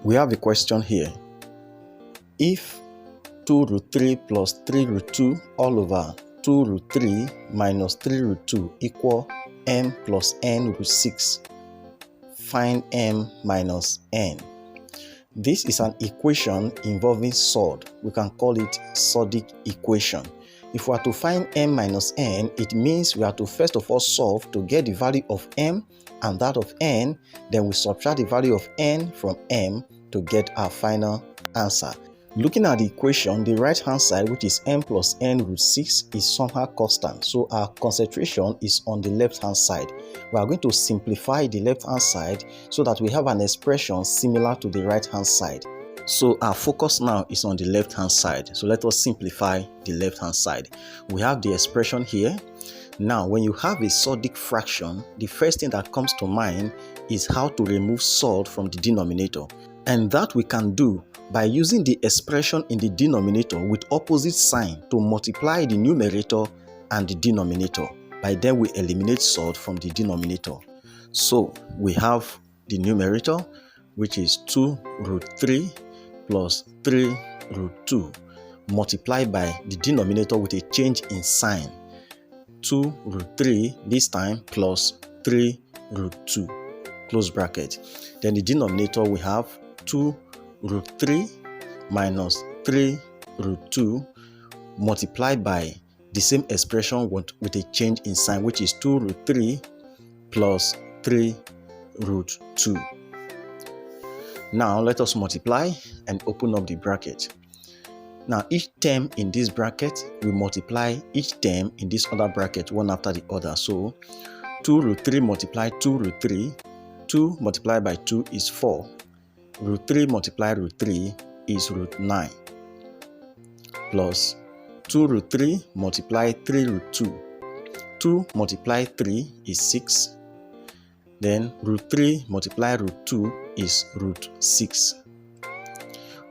We have a question here. If 2 root 3 plus 3 root 2 all over 2 root 3 minus 3 root 2 equal m plus n root 6, find m minus n. This is an equation involving surd. We can call it Surdic equation. If we are to find m minus n, it means we have to first of all solve to get the value of m and that of n, then we subtract the value of n from m to get our final answer. Looking at the equation, the right hand side, which is m plus n root 6, is somehow constant, so our concentration is on the left hand side. We are going to simplify the left hand side so that we have an expression similar to the right hand side. So our focus now is on the left hand side. So let us simplify the left hand side. We have the expression here. Now, when you have a surdic fraction, the first thing that comes to mind is how to remove surd from the denominator. And that we can do by using the expression in the denominator with opposite sign to multiply the numerator and the denominator. By then we eliminate surd from the denominator. So we have the numerator, which is 2 root 3 plus 3 root 2 multiplied by the denominator with a change in sign. 2 root 3 this time plus 3 root 2, close bracket. Then the denominator we have 2 root 3 minus 3 root 2 multiplied by the same expression with a change in sign, which is 2 root 3 plus 3 root 2. Now let us multiply and open up the bracket. Now each term in this bracket will multiply each term in this other bracket one after the other. So 2 root 3 multiply 2 root 3, 2 multiplied by 2 is 4. Root 3 multiplied root 3 is root 9 plus 2 root 3 multiplied 3 root 2. 2 multiplied 3 is 6. Then root 3 multiplied root 2 is root 6.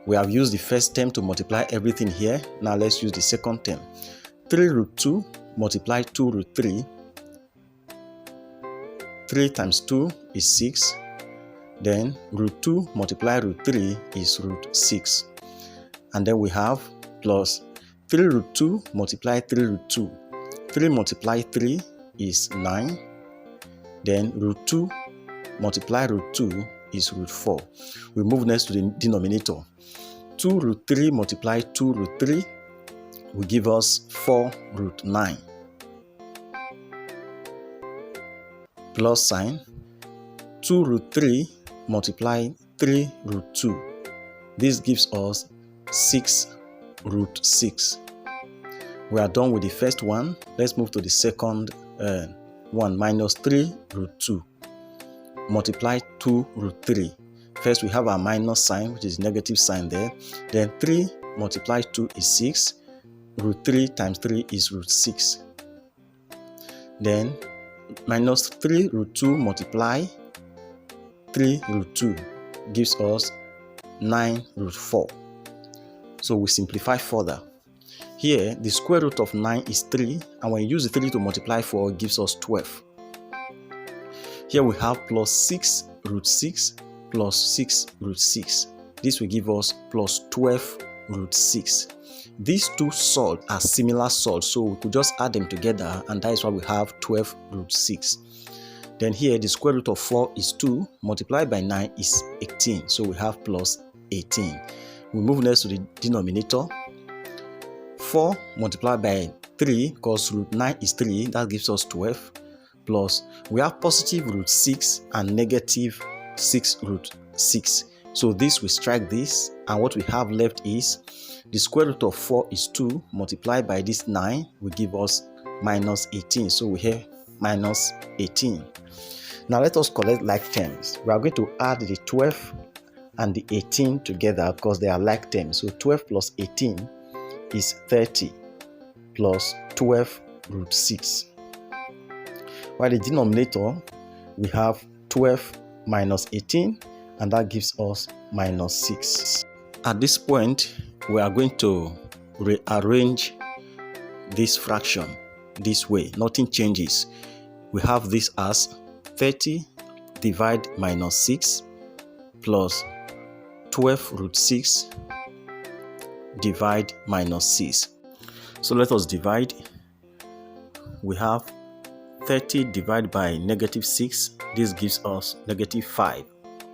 We have used the first term to multiply everything here. Now let's use the second term. 3 root 2 multiplied 2 root 3. 3 times 2 is 6. Then root 2 multiplied root 3 is root 6. And then we have plus 3 root 2 multiplied 3 root 2. 3 multiplied 3 is 9. Then root 2 multiplied root 2 is root 4. We move next to the denominator. 2 root 3 multiplied 2 root 3 will give us 4 root 9. Plus sign. 2 root 3 multiplied 3 root 2. This gives us 6 root 6. We are done with the first one. Let's move to the second one. Minus 3 root 2 multiply 2 root 3. First we have our minus sign, which is negative sign there. Then 3 multiplied 2 is 6. Root 3 times 3 is root 6. Then minus 3 root 2 multiply 3 root 2 gives us 9 root 4. So we simplify further. Here the square root of 9 is 3, and when you use the 3 to multiply 4, it gives us 12. Here we have plus 6 root 6 plus 6 root 6. This will give us plus 12 root 6. These two surds are similar surds, so we could just add them together, and that is why we have 12 root 6. Then here the square root of 4 is 2, multiplied by 9 is 18, so we have plus 18. We move next to the denominator. 4 multiplied by 3, because root 9 is 3, that gives us 12. Plus, we have positive root 6 and negative 6 root 6. So this will strike this, and what we have left is the square root of 4 is 2, multiplied by this 9 will give us minus 18. So we have minus 18. Now let us collect like terms. We are going to add the 12 and the 18 together because they are like terms. So 12 plus 18 is 30 plus 12 root 6. While the denominator, we have 12 minus 18, and that gives us minus 6. At this point, we are going to rearrange this fraction this way. Nothing changes. We have this as 30 divide minus 6 plus 12 root 6 divide minus 6. So let us divide. We have 30 divided by negative 6. This gives us negative 5.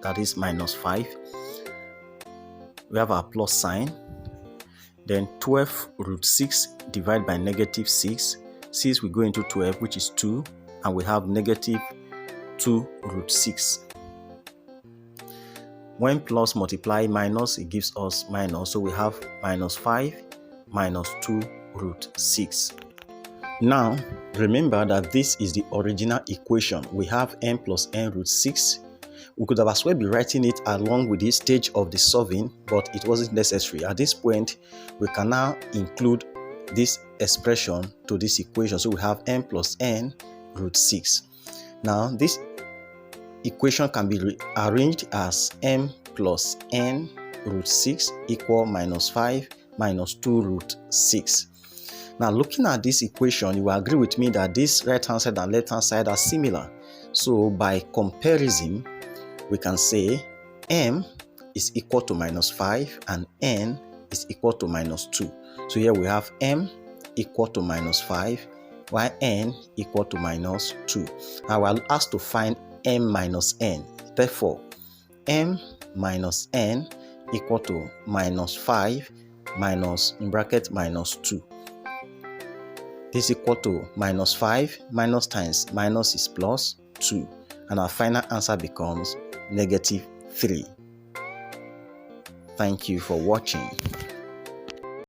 That is minus 5. We have our plus sign. Then 12 root 6 divided by negative 6. 6 will go into 12, which is 2. And we have negative 2 root 6. When plus multiply minus, it gives us minus. So we have minus 5 minus 2 root 6. Now, remember that this is the original equation. We have n plus n root 6. We could have as well be writing it along with this stage of the solving, but it wasn't necessary. At this point, we can now include this expression to this equation. So we have n plus n root 6. Now, this equation can be rearranged as m plus n root 6 equal minus 5 minus 2 root 6. Now, looking at this equation, you will agree with me that this right-hand side and left-hand side are similar. So, by comparison, we can say m is equal to minus 5 and n is equal to minus 2. So, here we have m equal to minus 5 while n equal to minus 2. Now, we are asked to find m minus n. Therefore, m minus n equal to minus 5 minus, in bracket, minus 2. This is equal to minus 5 minus times minus is plus 2. And our final answer becomes negative 3. Thank you for watching.